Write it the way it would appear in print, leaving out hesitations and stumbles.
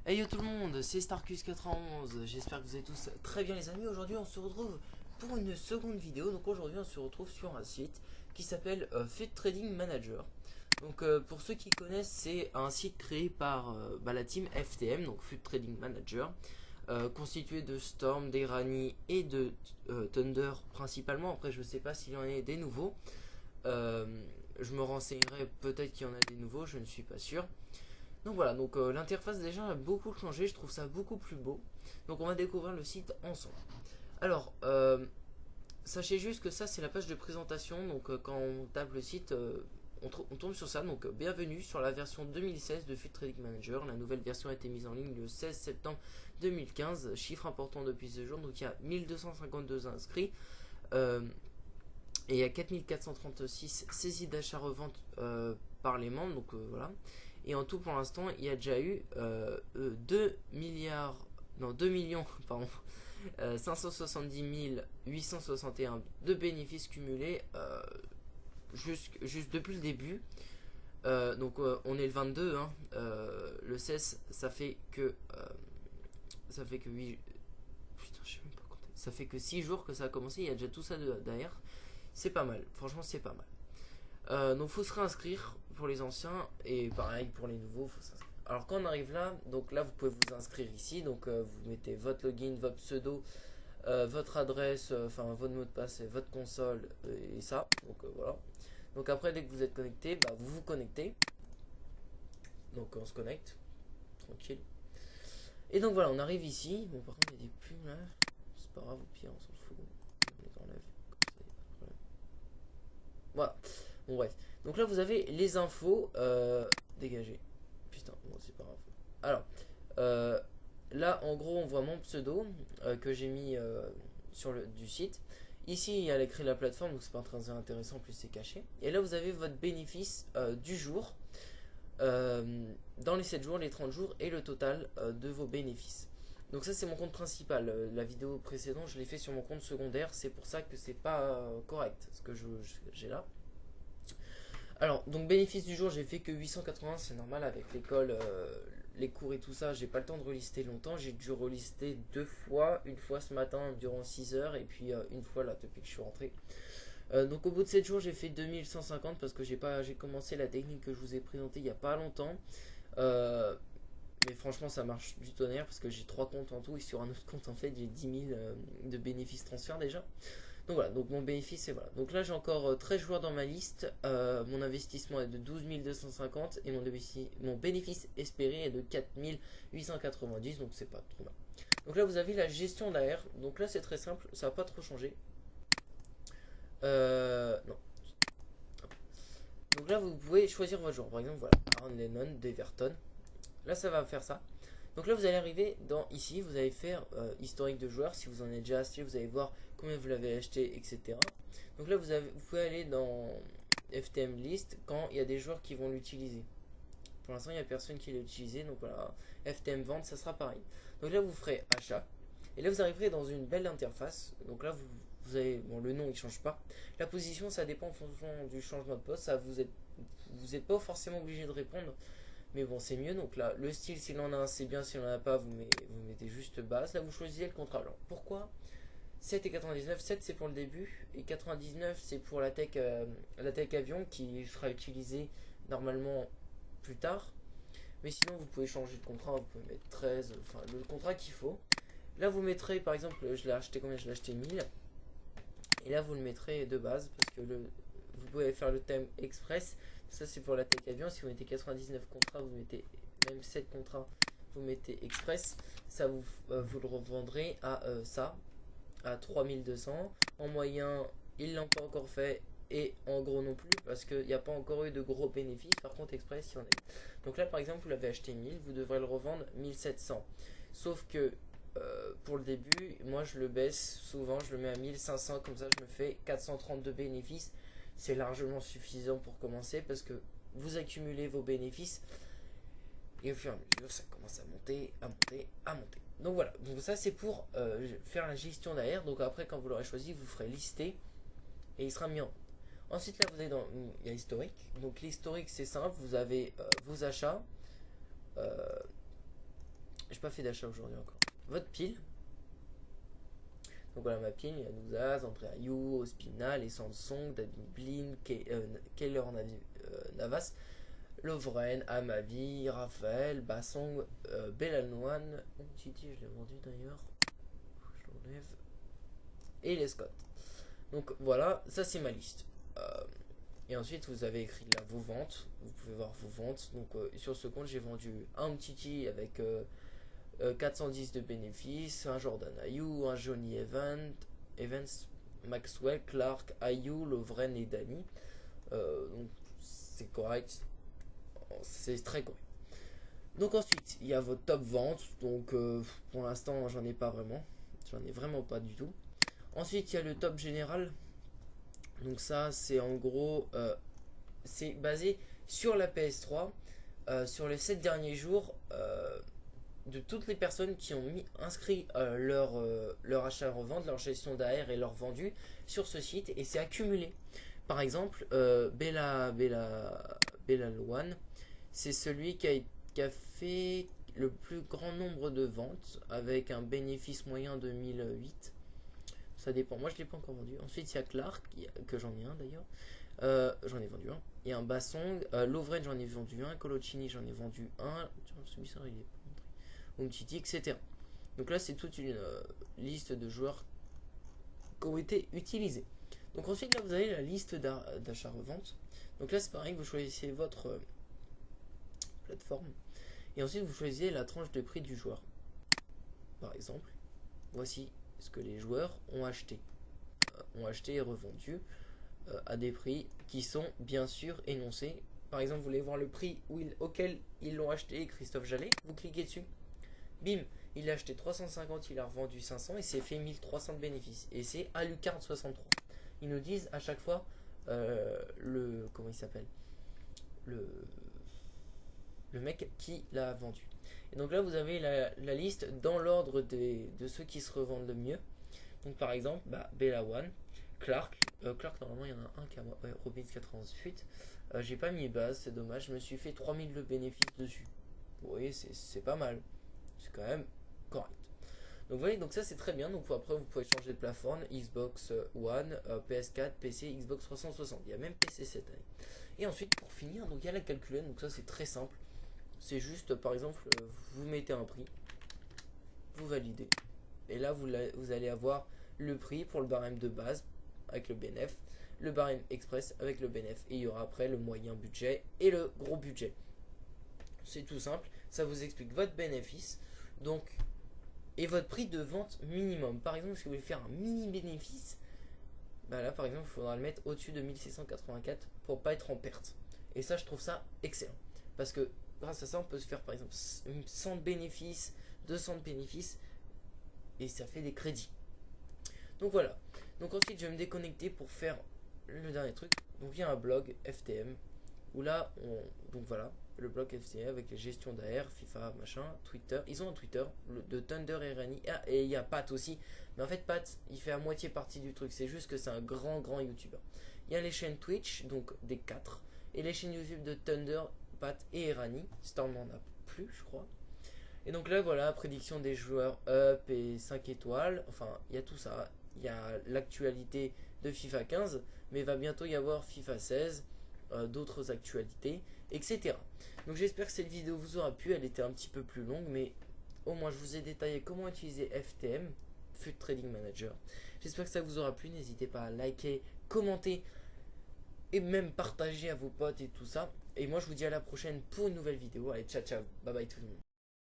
Hey yo tout le monde, c'est Starcus91, j'espère que vous allez tous très bien les amis. Aujourd'hui on se retrouve pour une seconde vidéo. Donc aujourd'hui on se retrouve sur un site qui s'appelle FUT Trading Manager. Donc pour ceux qui connaissent, c'est un site créé par la team FTM, donc FUT Trading Manager, constitué de Storm, d'Irani et de Thunder principalement. Après je ne sais pas s'il y en a des nouveaux. Euh, je me renseignerai, peut-être qu'il y en a des nouveaux, je ne suis pas sûr. Donc voilà, donc l'interface déjà a beaucoup changé, je trouve ça beaucoup plus beau. Donc on va découvrir le site ensemble. Alors, sachez juste que ça c'est la page de présentation, donc quand on tape le site, on tombe sur ça. Donc bienvenue sur la version 2016 de FUT Trading Manager. La nouvelle version a été mise en ligne le 16 septembre 2015, chiffre important depuis ce jour. Donc il y a 1252 inscrits. Et il y a 4436 saisies d'achat-revente par les membres, donc voilà. Et en tout, pour l'instant, il y a déjà eu 2 milliards, non 2 millions, pardon, 570 861 de bénéfices cumulés juste depuis le début. Donc on est le 22, hein, le 16, ça fait que 8, putain, je sais même pas compter. Ça fait que 6 jours que ça a commencé, il y a déjà tout ça derrière. C'est pas mal, franchement c'est pas mal. Donc faut se réinscrire pour les anciens et pareil pour les nouveaux. Faut s'inscrire. Alors quand on arrive là, donc là vous pouvez vous inscrire ici. Donc vous mettez votre login, votre pseudo, votre adresse, enfin votre mot de passe, et votre console et ça. Donc voilà. Donc après dès que vous êtes connecté, vous vous connectez. Donc on se connecte, tranquille. Et donc voilà, on arrive ici. Bon par contre il y a des pubs là. C'est pas grave, au pire on s'en fout. On les enlève. Voilà. Bon bref. Donc là vous avez les infos dégagées. Putain, bon c'est pas grave. Alors, euh, là en gros on voit mon pseudo que j'ai mis sur le du site. Ici il y a l'écrit de la plateforme, donc c'est pas très intéressant, en plus c'est caché. Et là vous avez votre bénéfice du jour, dans les 7 jours, les 30 jours et le total de vos bénéfices. Donc ça c'est mon compte principal. La vidéo précédente je l'ai fait sur mon compte secondaire, c'est pour ça que c'est pas correct ce que j'ai là. Alors, donc bénéfice du jour, j'ai fait que 880, c'est normal avec l'école, les cours et tout ça, j'ai pas le temps de relister longtemps, j'ai dû relister deux fois, une fois ce matin durant 6 heures et puis une fois là depuis que je suis rentré. Donc au bout de 7 jours, j'ai fait 2150 parce que j'ai commencé la technique que je vous ai présentée il y a pas longtemps. Euh, mais franchement, ça marche du tonnerre parce que j'ai 3 comptes en tout et sur un autre compte en fait, j'ai 10 000 de bénéfices transfert déjà. Donc voilà, donc mon bénéfice c'est voilà. Donc là j'ai encore 13 joueurs dans ma liste. Mon investissement est de 12 250 et mon bénéfice espéré est de 4 890, donc c'est pas trop mal. Donc là vous avez la gestion d'AR. Donc là c'est très simple, ça va pas trop changer. Non. Donc là vous pouvez choisir votre joueur. Par exemple voilà, Aaron Lennon d'Everton. Là ça va faire ça. Donc là vous allez arriver dans ici, vous allez faire historique de joueurs. Si vous en avez déjà acheté, vous allez voir combien vous l'avez acheté, etc. Donc là vous pouvez aller dans FTM list quand il y a des joueurs qui vont l'utiliser. Pour l'instant il n'y a personne qui l'a utilisé, donc voilà, FTM vente ça sera pareil. Donc là vous ferez achat. Et là vous arriverez dans une belle interface. Donc là vous avez, bon le nom il change pas. La position ça dépend en fonction du changement de poste. Ça vous êtes pas forcément obligé de répondre. Mais bon, c'est mieux. Donc là, le style, s'il en a un, c'est bien. S'il en a pas, vous mettez juste base. Là, vous choisissez le contrat. Alors, pourquoi 7 et 99? 7, c'est pour le début. Et 99, c'est pour la tech avion qui sera utilisée normalement plus tard. Mais sinon, vous pouvez changer de contrat. Vous pouvez mettre 13. Enfin, le contrat qu'il faut. Là, vous mettrez, par exemple, je l'ai acheté combien? Je l'ai acheté 1000. Et là, vous le mettrez de base. Parce que vous pouvez faire le thème express. Ça c'est pour la tech avion. Si vous mettez 99 contrats, vous mettez même 7 contrats, vous mettez express. Ça vous le revendrez à ça, à 3200. En moyen, ils l'ont pas encore fait. Et en gros non plus, parce qu'il n'y a pas encore eu de gros bénéfices. Par contre, express, il y en a eu. Donc là, par exemple, vous l'avez acheté 1000, vous devrez le revendre 1700. Sauf que pour le début, moi je le baisse souvent, je le mets à 1500, comme ça je me fais 432 bénéfices. C'est largement suffisant pour commencer parce que vous accumulez vos bénéfices et au fur et à mesure ça commence à monter, à monter, à monter. Donc voilà, donc ça c'est pour faire la gestion derrière. Donc après quand vous l'aurez choisi, vous ferez lister et il sera mis en. Ensuite là vous allez dans il y a historique. Donc l'historique c'est simple, vous avez vos achats, euh, j'ai pas fait d'achat aujourd'hui encore. Votre pile. Donc voilà ma pile, il y a Nouzaz, André Ayou, Ospina, les Samsung, David Blin, Keller Navas, Lovren, Amavi, Raphaël, Bassong, Belanoine, Titi, je l'ai vendu d'ailleurs, je l'enlève, et les Scott. Donc voilà, ça c'est ma liste. Et ensuite vous avez écrit là vos ventes, vous pouvez voir vos ventes. Donc sur ce compte j'ai vendu un Titi avec 410 de bénéfices, un Jordan Ayou, un Johnny Evans, Maxwell, Clark, Ayou, Lovren et Danny. Donc c'est correct, c'est très correct. Donc ensuite il y a votre top vente. Donc pour l'instant j'en ai pas vraiment, j'en ai vraiment pas du tout. Ensuite il y a le top général. Donc ça c'est en gros c'est basé sur la PS3 sur les 7 derniers jours de toutes les personnes qui ont inscrit leur achat revente, leur gestion d'AR et leur vendu sur ce site, et c'est accumulé. Par exemple, Bella Loan, c'est celui qui a fait le plus grand nombre de ventes avec un bénéfice moyen de 1008. Ça dépend, moi je ne l'ai pas encore vendu. Ensuite il y a Clark, que j'en ai un d'ailleurs. J'en ai vendu un. Il y a un Bassong, Lovren j'en ai vendu un, Colocini j'en ai vendu un. Celui-là il est Umtiti, etc. Donc là c'est toute une liste de joueurs qui ont été utilisés. Donc ensuite là vous avez la liste d'achat-revente. Donc là c'est pareil, vous choisissez votre plateforme et ensuite vous choisissez la tranche de prix du joueur. Par exemple, voici ce que les joueurs ont acheté et revendu à des prix qui sont bien sûr énoncés. Par exemple, vous voulez voir le prix auquel ils l'ont acheté, Christophe Jallet, vous cliquez dessus. Bim, il a acheté 350, il a revendu 500 et c'est fait 1300 de bénéfices. Et c'est Alucard 63. Ils nous disent à chaque fois comment il s'appelle, le mec qui l'a vendu. Et donc là vous avez la liste dans l'ordre de ceux qui se revendent le mieux. Donc par exemple Bella One, Clark, normalement il y en a un qui a Robins 88. J'ai pas mis base, c'est dommage, je me suis fait 3000 de bénéfices dessus. Vous voyez, c'est pas mal, c'est quand même correct. Donc vous voyez, donc ça c'est très bien. Donc après vous pouvez changer de plateforme, Xbox One, PS4, PC, Xbox 360. Il y a même PC cette année. Et ensuite pour finir, donc il y a la calculette. Donc ça c'est très simple. C'est juste par exemple vous mettez un prix, vous validez, et là vous allez avoir le prix pour le barème de base avec le BNF, le barème express avec le BNF, et il y aura après le moyen budget et le gros budget. C'est tout simple, ça vous explique votre bénéfice donc et votre prix de vente minimum. Par exemple, si vous voulez faire un mini bénéfice, là par exemple il faudra le mettre au-dessus de 1684 pour pas être en perte. Et ça je trouve ça excellent, parce que grâce à ça on peut se faire par exemple 100 de bénéfices, 200 de bénéfices, et ça fait des crédits. Donc voilà. Donc ensuite je vais me déconnecter pour faire le dernier truc. Donc il y a un blog FTM où là donc voilà, le blog FTM avec les gestions d'AR, FIFA, machin, Twitter. Ils ont un Twitter de Thunder et Rani. Et il y a Pat aussi. Mais en fait Pat il fait à moitié partie du truc. C'est juste que c'est un grand youtubeur. Il y a les chaînes Twitch, donc des 4. Et les chaînes YouTube de Thunder, Pat et Rani. Storm n'en a plus je crois. Et donc là voilà, prédiction des joueurs up et 5 étoiles. Enfin il y a tout ça. Il y a l'actualité de FIFA 15, mais il va bientôt y avoir FIFA 16, d'autres actualités, etc. Donc j'espère que cette vidéo vous aura plu. Elle était un petit peu plus longue, mais au moins je vous ai détaillé comment utiliser FTM, FUT Trading Manager. J'espère que ça vous aura plu. N'hésitez pas à liker, commenter et même partager à vos potes et tout ça. Et moi je vous dis à la prochaine pour une nouvelle vidéo. Allez, ciao ciao, bye bye tout le monde.